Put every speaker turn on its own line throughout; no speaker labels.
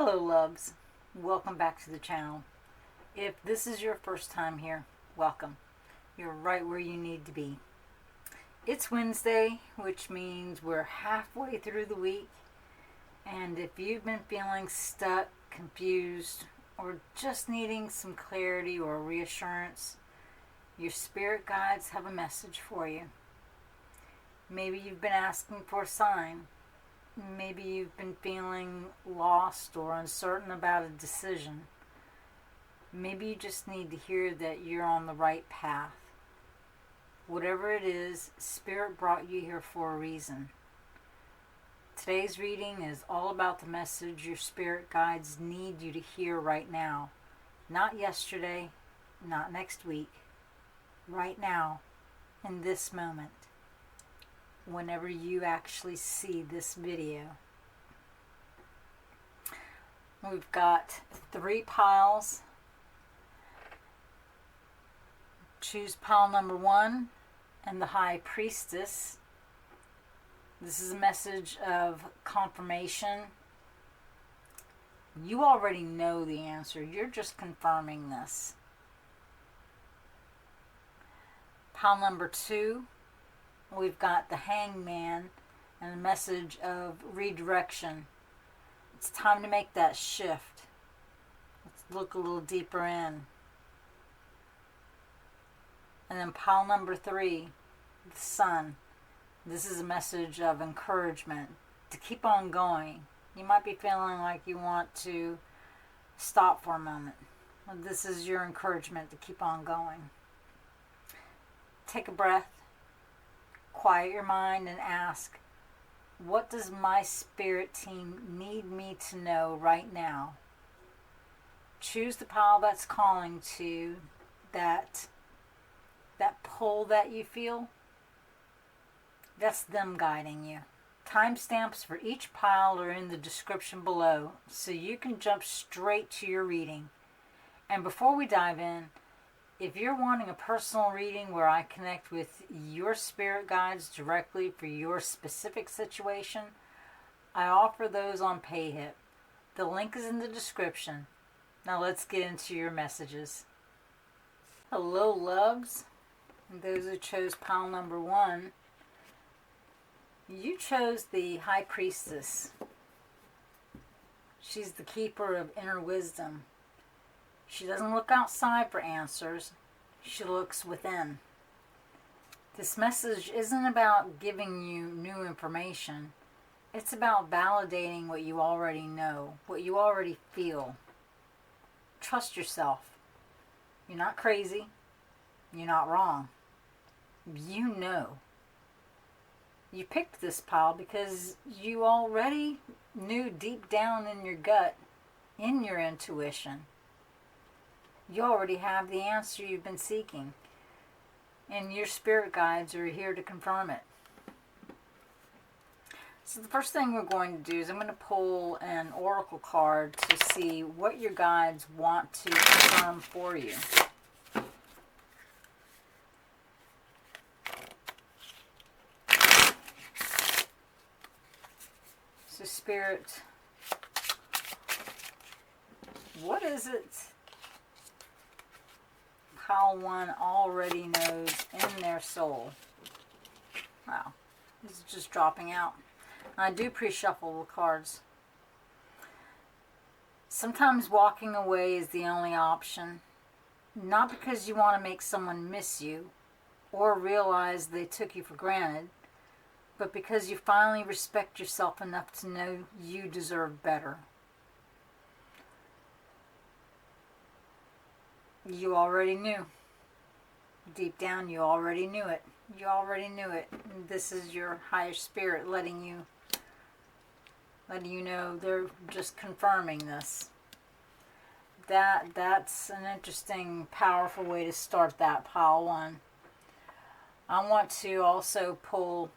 Hello loves, welcome back to the channel. If this is your first time here, welcome. You're right where you need to be. It's Wednesday, which means we're halfway through the week, and if you've been feeling stuck, confused, or just needing some clarity or reassurance, your spirit guides have a message for you. Maybe you've been asking for a sign. Maybe you've been feeling lost or uncertain about a decision. Maybe you just need to hear that you're on the right path. Whatever it is, Spirit brought you here for a reason. Today's reading is all about the message your spirit guides need you to hear right now. Not yesterday, not next week. Right now, in this moment. Whenever you actually see this video. We've got 3 piles. Choose pile number 1 and the High Priestess. This is a message of confirmation. You already know the answer. You're just confirming this. Pile number 2. We've got the Hangman and a message of redirection. It's time to make that shift. Let's look a little deeper in. And then pile number 3, the Sun. This is a message of encouragement to keep on going. You might be feeling like you want to stop for a moment. This is your encouragement to keep on going. Take a breath. Quiet your mind and ask, what does my spirit team need me to know right now? Choose the pile that's calling to that pull that you feel. That's them guiding you. Timestamps for each pile are in the description below, so you can jump straight to your reading. And before we dive in, if you're wanting a personal reading where I connect with your spirit guides directly for your specific situation, I offer those on PayHip. The link is in the description. Now let's get into your messages. Hello loves, and those who chose pile number 1, you chose the High Priestess. She's the keeper of inner wisdom. She doesn't look outside for answers. She looks within. This message isn't about giving you new information. It's about validating what you already know, what you already feel. Trust yourself. You're not crazy. You're not wrong. You know. You picked this pile because you already knew deep down in your gut, in your intuition, you already have the answer you've been seeking. And your spirit guides are here to confirm it. So the first thing we're going to do is I'm going to pull an oracle card to see what your guides want to confirm for you. So Spirit, what is it pile 1 already knows in their soul? Wow, this is just dropping out. I do pre-shuffle the cards. Sometimes walking away is the only option. Not because you want to make someone miss you or realize they took you for granted, but because you finally respect yourself enough to know you deserve better. You already knew. Deep down, you already knew it. You already knew it. And this is your higher spirit letting you know. They're just confirming this. That's an interesting, powerful way to start that pile 1. I want to also pull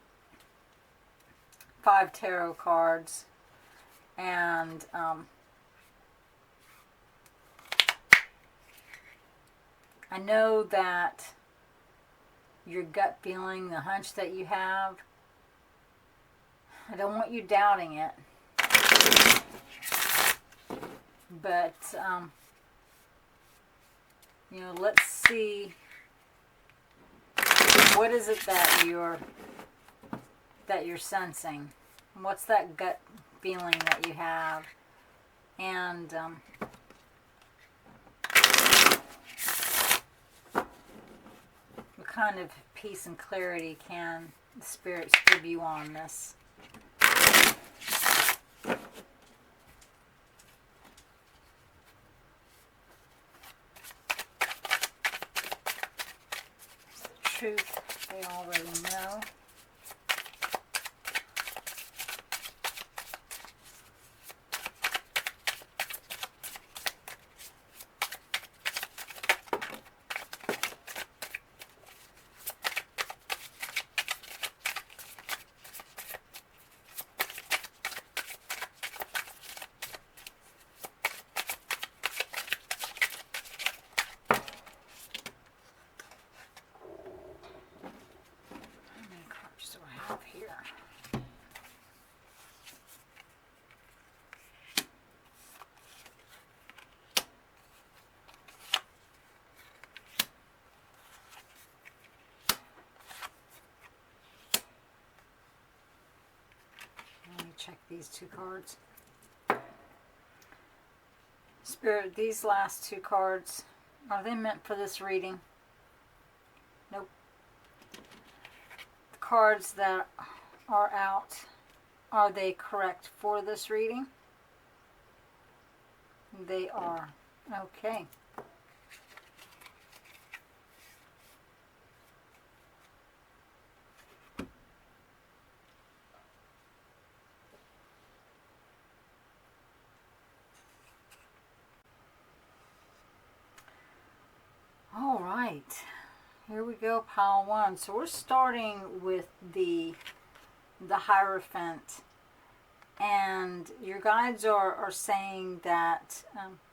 5 tarot cards and I know that your gut feeling, the hunch that you have, I don't want you doubting it. But, you know, let's see, what is it that you're sensing? What's that gut feeling that you have? And what kind of peace and clarity can the spirits give you on this? Truth they already know. Check these two cards. Spirit, these last two cards, are they meant for this reading? Nope. The cards that are out, are they correct for this reading? They are. Okay. All right, here we go, pile one. So we're starting with the Hierophant, and your guides are saying that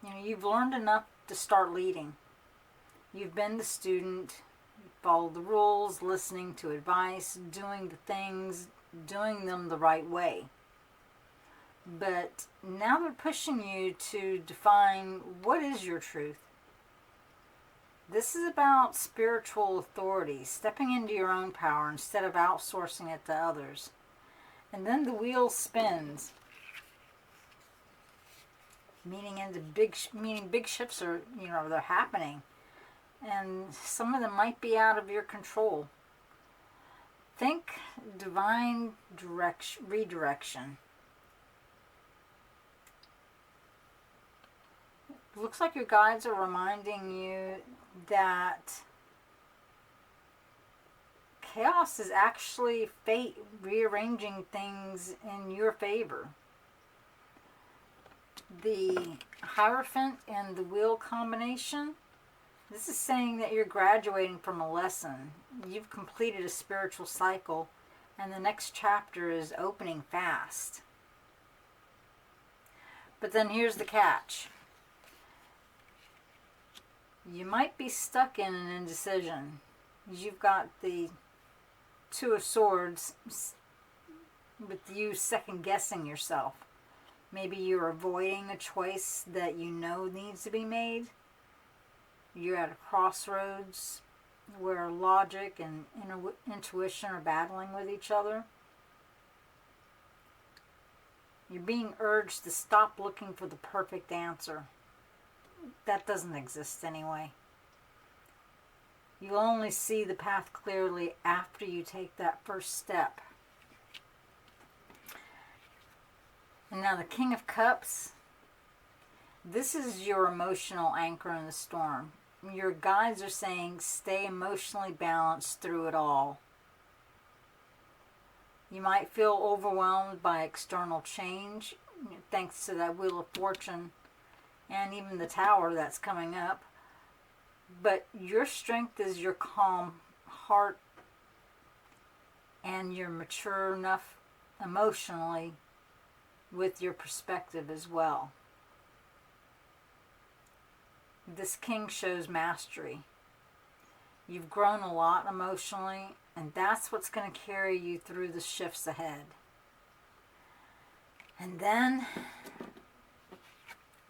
you know, you've learned enough to start leading. You've been the student, followed the rules, listening to advice, doing the things, doing them the right way. But now they're pushing you to define what is your truth. This is about spiritual authority, stepping into your own power instead of outsourcing it to others. And then the wheel spins, meaning big shifts are, you know, they're happening, and some of them might be out of your control. Think divine redirection. Looks like your guides are reminding you that chaos is actually fate rearranging things in your favor. The Hierophant and the Wheel combination, this is saying that you're graduating from a lesson. You've completed a spiritual cycle, and the next chapter is opening fast. But then here's the catch. You might be stuck in an indecision. You've got the Two of Swords with you second guessing yourself. Maybe you're avoiding a choice that you know needs to be made. You're at a crossroads where logic and intuition are battling with each other. You're being urged to stop looking for the perfect answer. That doesn't exist anyway. You'll only see the path clearly after you take that first step. And now the King of Cups. This is your emotional anchor in the storm. Your guides are saying stay emotionally balanced through it all. You might feel overwhelmed by external change, thanks to that Wheel of Fortune and even the Tower that's coming up. But your strength is your calm heart, and you're mature enough emotionally with your perspective as well. This King shows mastery. You've grown a lot emotionally, and that's what's going to carry you through the shifts ahead. And then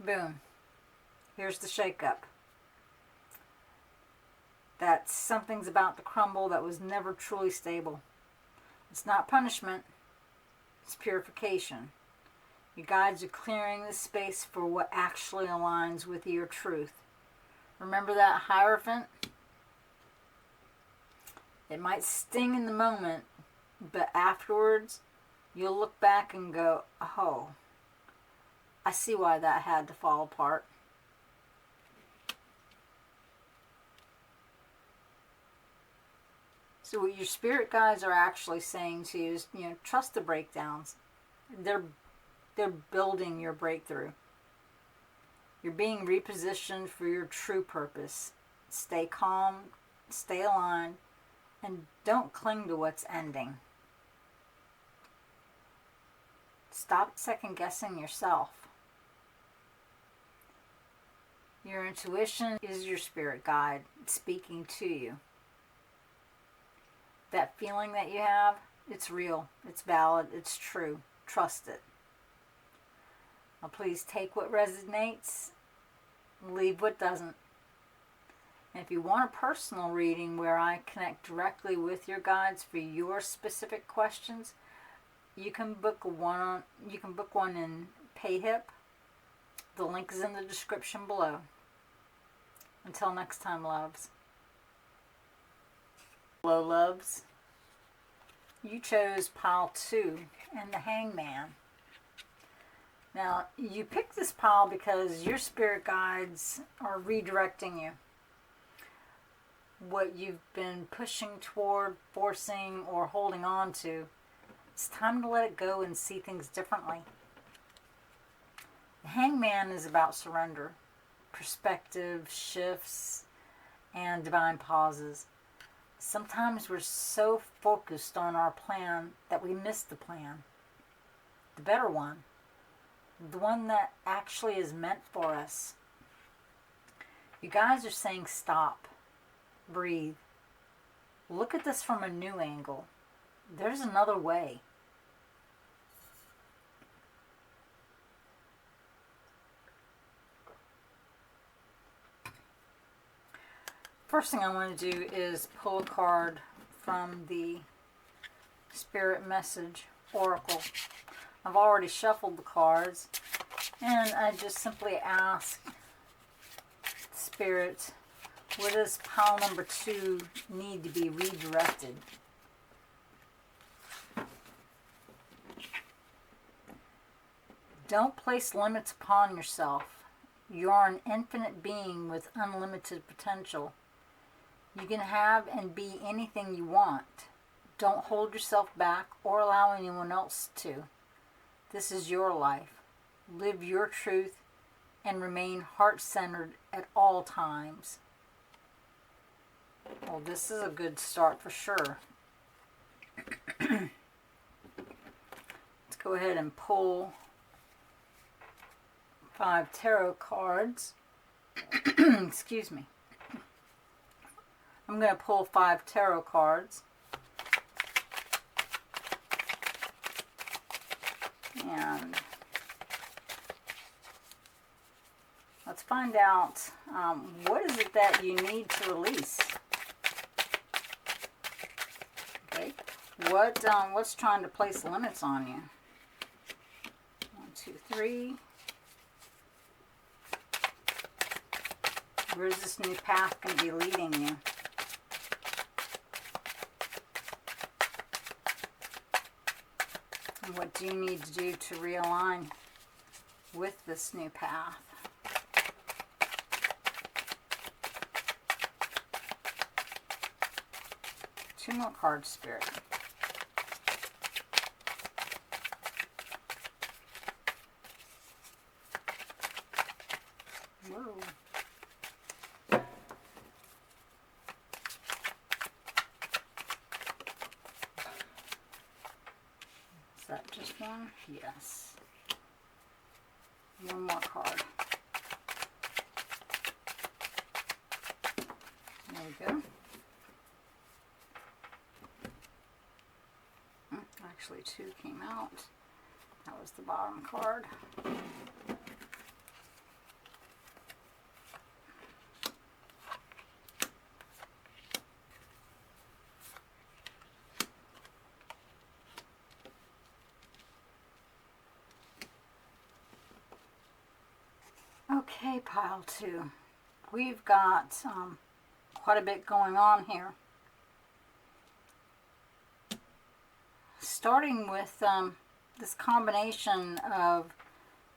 Boom. Here's the shakeup. That something's about to crumble that was never truly stable. It's not punishment. It's purification. Your guides are clearing the space for what actually aligns with your truth. Remember that Hierophant? It might sting in the moment, but afterwards, you'll look back and go, oh, I see why that had to fall apart. So what your spirit guides are actually saying to you is, trust the breakdowns. They're building your breakthrough. You're being repositioned for your true purpose. Stay calm, stay aligned, and don't cling to what's ending. Stop second guessing yourself. Your intuition is your spirit guide speaking to you. That feeling that you have, it's real, it's valid, it's true. Trust it. Now please take what resonates, leave what doesn't. And if you want a personal reading where I connect directly with your guides for your specific questions, you can book one in PayHip. The link is in the description below. Until next time, loves. Hello, loves. You chose pile 2 and the Hangman. Now, you picked this pile because your spirit guides are redirecting you. What you've been pushing toward, forcing, or holding on to, it's time to let it go and see things differently. The Hangman is about surrender, perspective shifts, and divine pauses. Sometimes we're so focused on our plan that we miss the plan. The better one. The one that actually is meant for us. You guys are saying stop. Breathe. Look at this from a new angle. There's another way. First thing I want to do is pull a card from the Spirit Message Oracle. I've already shuffled the cards, and I just simply ask Spirit, where does pile number 2 need to be redirected? Don't place limits upon yourself. You are an infinite being with unlimited potential. You can have and be anything you want. Don't hold yourself back or allow anyone else to. This is your life. Live your truth and remain heart-centered at all times. Well, this is a good start for sure. Let's go ahead and pull 5 tarot cards. Excuse me. I'm going to pull 5 tarot cards. And let's find out what is it that you need to release. Okay, what's trying to place limits on you? 1, 2, 3. Where's this new path going to be leading you? And what do you need to do to realign with this new path? Two more cards, Spirit. Whoa. Is that just one? Yes. One more card. There we go. Actually, 2 came out. That was the bottom card. Okay, pile 2. We've got quite a bit going on here. Starting with this combination of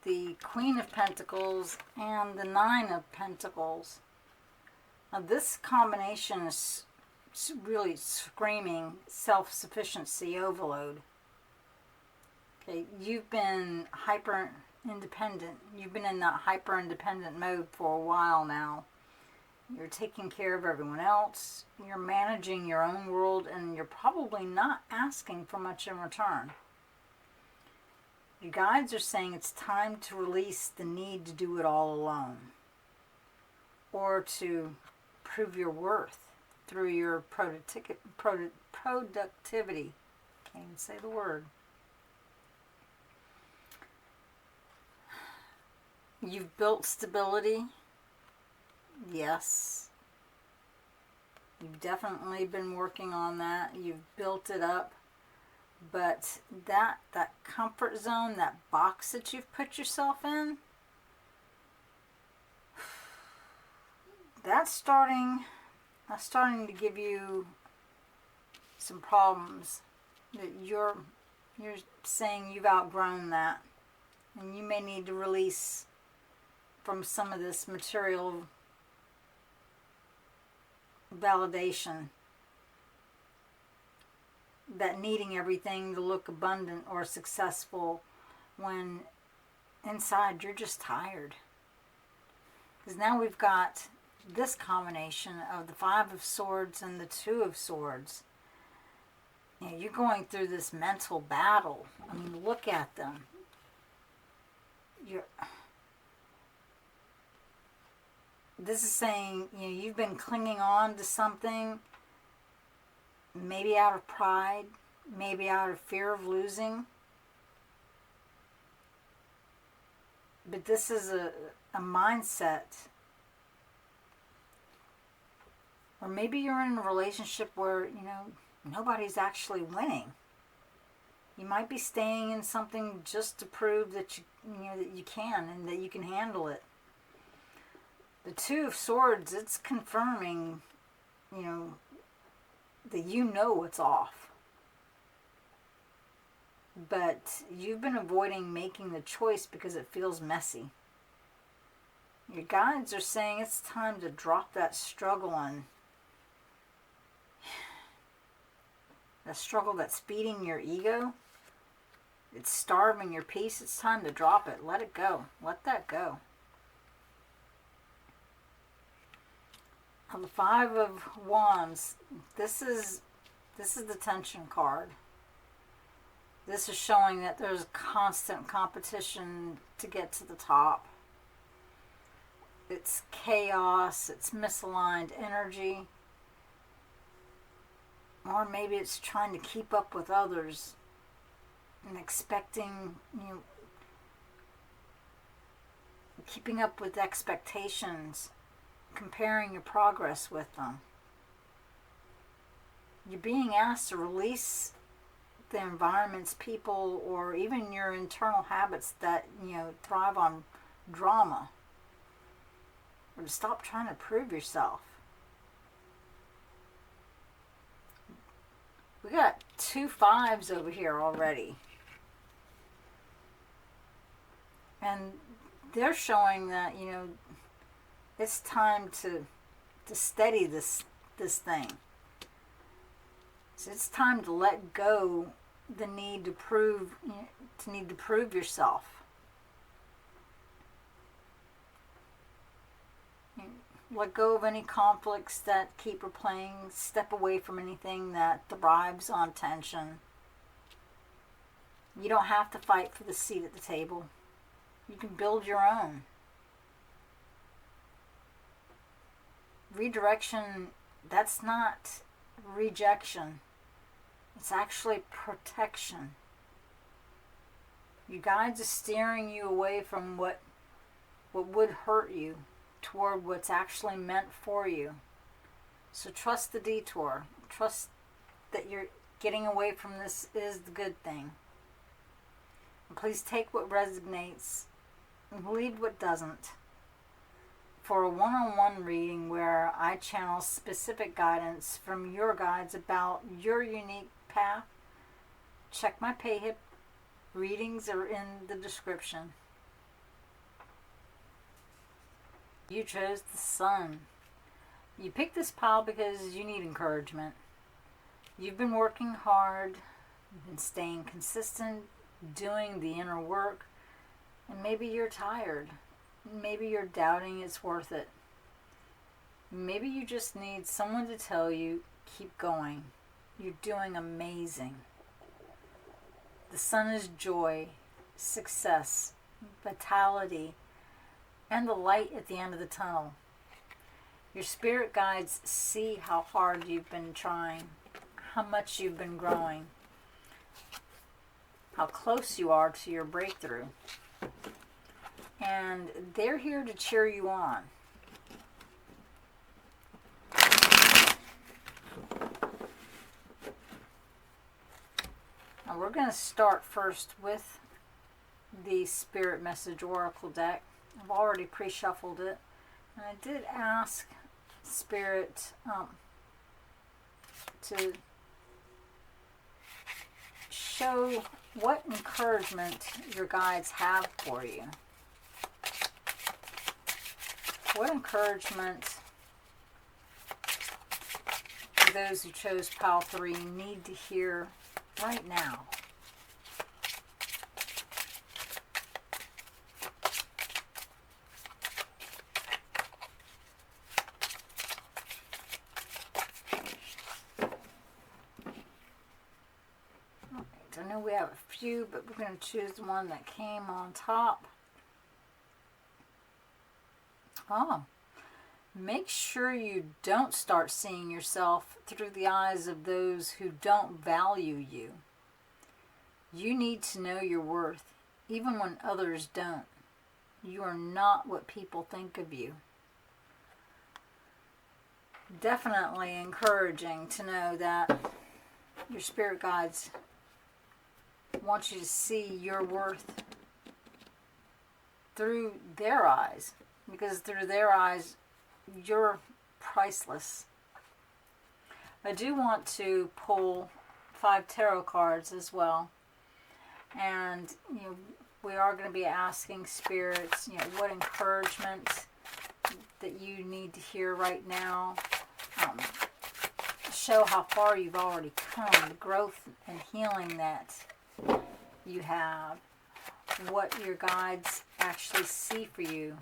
the Queen of Pentacles and the Nine of Pentacles. Now this combination is really screaming self-sufficiency overload. Okay, you've been hyper-independent. You've been in that hyper-independent mode for a while now. You're taking care of everyone else. You're managing your own world, and you're probably not asking for much in return. Your guides are saying it's time to release the need to do it all alone, or to prove your worth through your productivity. Can't even say the word. You've built stability. Yes. You've definitely been working on that. You've built it up. But that comfort zone, that box that you've put yourself in, that's starting to give you some problems. That you're saying you've outgrown that, and you may need to release from some of this material validation, that needing everything to look abundant or successful when inside you're just tired. Because now we've got this combination of the Five of Swords and the Two of Swords. You know, you're going through this mental battle. I mean, look at them. This is saying, you know, you've been clinging on to something, maybe out of pride, maybe out of fear of losing. But this is a mindset. Or maybe you're in a relationship where, you know, nobody's actually winning. You might be staying in something just to prove that that you can and that you can handle it. The Two of Swords, it's confirming, you know, that you know it's off. But you've been avoiding making the choice because it feels messy. Your guides are saying it's time to drop that struggle on. That struggle that's feeding your ego. It's starving your peace. It's time to drop it. Let it go. Let that go. Now the Five of Wands. This is the tension card. This is showing that there's constant competition to get to the top. It's chaos. It's misaligned energy. Or maybe it's trying to keep up with others and expecting, keeping up with expectations, comparing your progress with them. You're being asked to release the environments, people, or even your internal habits that, thrive on drama. Or to stop trying to prove yourself. We got 2 5s over here already. And they're showing that, it's time to steady this thing. So it's time to let go the need to prove yourself. Let go of any conflicts that keep replaying. Step away from anything that thrives on tension. You don't have to fight for the seat at the table. You can build your own. Redirection, that's not rejection. It's actually protection. Your guides are steering you away from what would hurt you toward what's actually meant for you. So trust the detour. Trust that you're getting away from this is the good thing. And please take what resonates and leave what doesn't. for a one-on-one reading where I channel specific guidance from your guides about your unique path, check my pay-hip. Readings are in the description. You chose the Sun. You picked this pile because you need encouragement. You've been working hard, you've been staying consistent, doing the inner work, and maybe you're tired. Maybe you're doubting it's worth it. Maybe you just need someone to tell you, keep going. You're doing amazing. The Sun is joy, success, vitality, and the light at the end of the tunnel. Your spirit guides see how hard you've been trying, how much you've been growing, how close you are to your breakthrough. And they're here to cheer you on. Now we're going to start first with the Spirit Message Oracle deck. I've already pre-shuffled it. And I did ask Spirit to show what encouragement your guides have for you. What encouragement do those who chose pile 3 need to hear right now? I know we have a few, but we're going to choose the one that came on top. Make sure you don't start seeing yourself through the eyes of those who don't value you. You need to know your worth, even when others don't. You are not what people think of you. Definitely encouraging to know that your spirit guides want you to see your worth through their eyes, because through their eyes you're priceless. I do want to pull 5 tarot cards as well, and we are going to be asking spirits what encouragement that you need to hear right now. Show how far you've already come, the growth and healing that you have, what your guides actually see for you.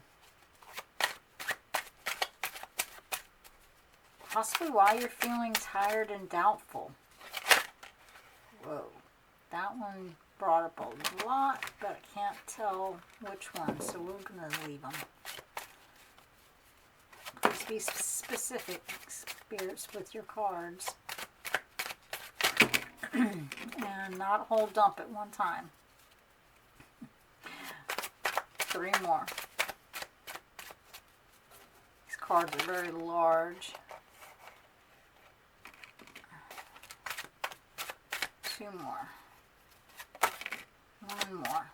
Possibly why you're feeling tired and doubtful. Whoa, that one brought up a lot, but I can't tell which one, so we're going to leave them. Please be specific, spirits, with your cards. And not a whole dump at one time. 3 more. These cards are very large. 2 more. 1 more.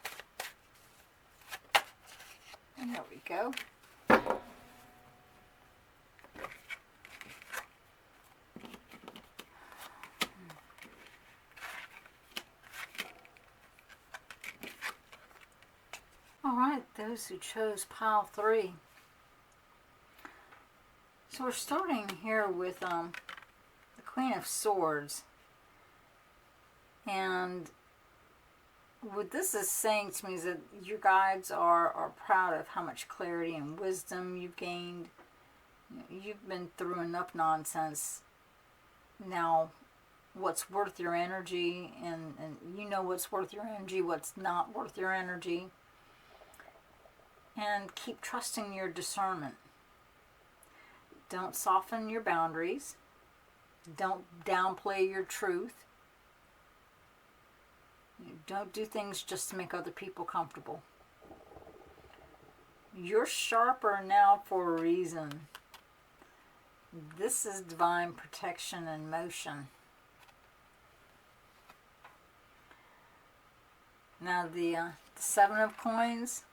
And there we go. Alright, those who chose pile 3. So we're starting here with the Queen of Swords. And what this is saying to me is that your guides are proud of how much clarity and wisdom you've gained. You've been through enough nonsense. Now, what's worth your energy, and you know what's worth your energy, what's not worth your energy. And keep trusting your discernment. Don't soften your boundaries. Don't downplay your truth. Don't do things just to make other people comfortable. You're sharper now for a reason. This is divine protection in motion. Now the 7 of Coins.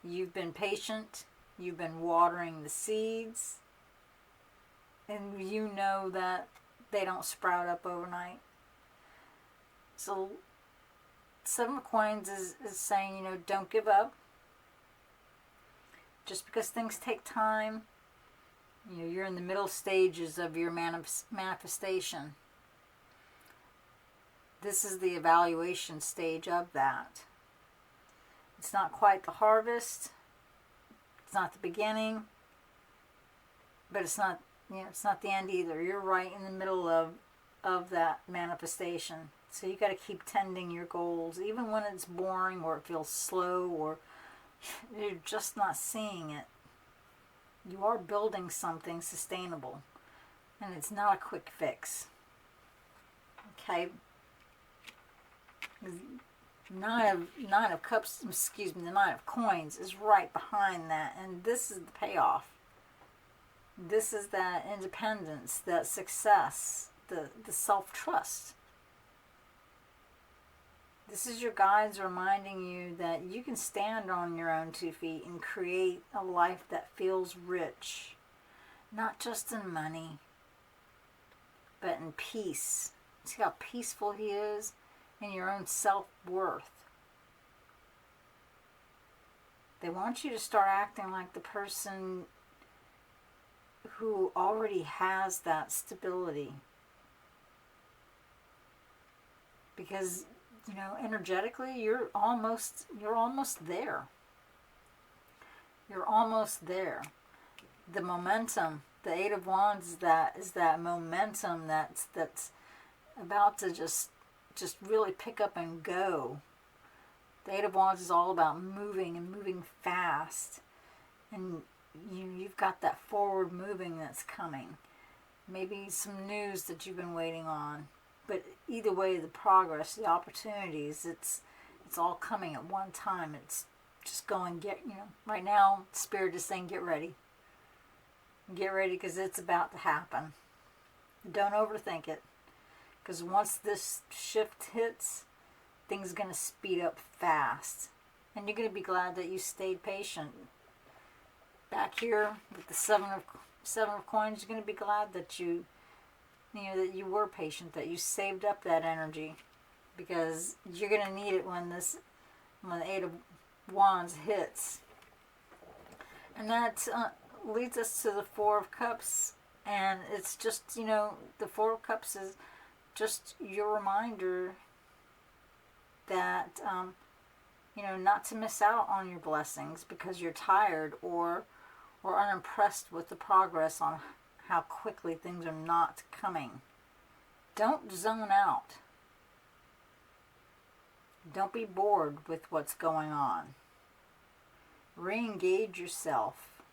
You've been patient. You've been watering the seeds. And you know that they don't sprout up overnight. So Seven of Coins is saying, don't give up. Just because things take time, you're in the middle stages of your manifestation. This is the evaluation stage of that. It's not quite the harvest. It's not the beginning. But it's not, it's not the end either. You're right in the middle of that manifestation. So you got to keep tending your goals, even when it's boring or it feels slow or you're just not seeing it. You are building something sustainable, and it's not a quick fix. Okay. Nine of Cups, excuse me, the Nine of Coins is right behind that, and this is the payoff. This is that independence, that success, the self-trust. This is your guides reminding you that you can stand on your own 2 feet and create a life that feels rich, not just in money, but in peace. See how peaceful he is in your own self-worth. They want you to start acting like the person who already has that stability. Because energetically, you're almost there. You're almost there. The momentum, the Eight of Wands, is that momentum that's about to just really pick up and go. The Eight of Wands is all about moving and moving fast, and you've got that forward moving that's coming. Maybe some news that you've been waiting on. But either way, the progress, the opportunities, it's all coming at one time. It's just going, right now, Spirit is saying, get ready. Get ready, because it's about to happen. Don't overthink it. Because once this shift hits, things are going to speed up fast. And you're going to be glad that you stayed patient. Back here with the Seven of Coins, you're going to be glad that that you were patient, that you saved up that energy, because you're going to need it when the Eight of Wands hits. And that leads us to the Four of Cups, and it's just, the Four of Cups is just your reminder that, not to miss out on your blessings because you're tired or unimpressed with the progress on how quickly things are not coming. Don't zone out. Don't be bored with what's going on. Re-engage yourself.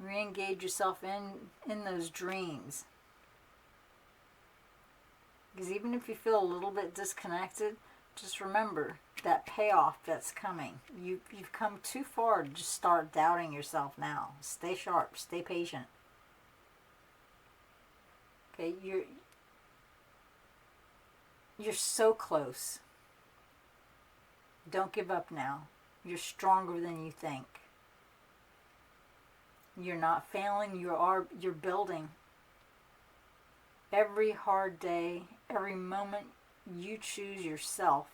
Re-engage yourself in those dreams. Because even if you feel a little bit disconnected, just remember that payoff that's coming. You've come too far to just start doubting yourself now. Stay sharp. Stay patient. Okay, you're so close. Don't give up now. You're stronger than you think. You're not failing. You're building. Every hard day, every moment you choose yourself.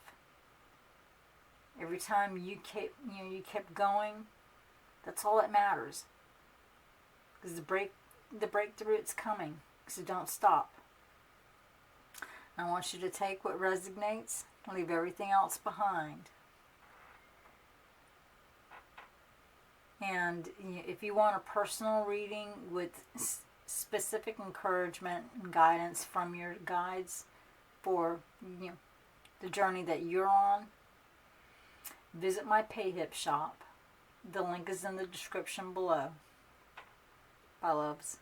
Every time you kept going, that's all that matters. Because the breakthrough, it's coming. So don't stop. I want you to take what resonates, leave everything else behind. And if you want a personal reading with specific encouragement and guidance from your guides for the journey that you're on, visit my PayHip shop. The link is in the description below. Bye, loves.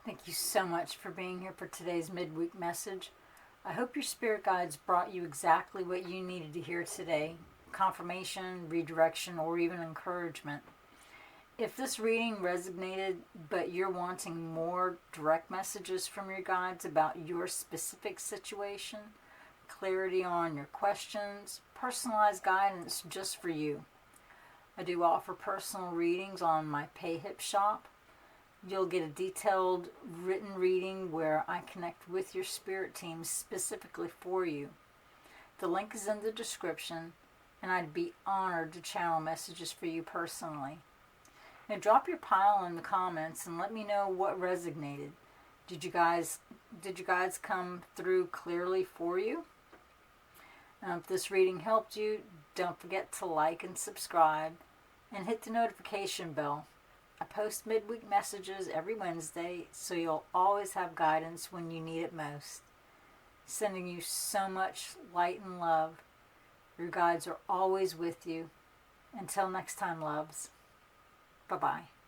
Thank you so much for being here for today's midweek message. I hope your spirit guides brought you exactly what you needed to hear today. Confirmation, redirection, or even encouragement. If this reading resonated, but you're wanting more direct messages from your guides about your specific situation, clarity on your questions, personalized guidance just for you, I do offer personal readings on my PayHip shop. You'll get a detailed written reading where I connect with your spirit team specifically for you. The link is in the description, and I'd be honored to channel messages for you personally. Now drop your pile in the comments and let me know what resonated. Did you guys come through clearly for you? If this reading helped you, don't forget to like and subscribe and hit the notification bell. I post midweek messages every Wednesday, so you'll always have guidance when you need it most. Sending you so much light and love. Your guides are always with you. Until next time, loves. Bye-bye.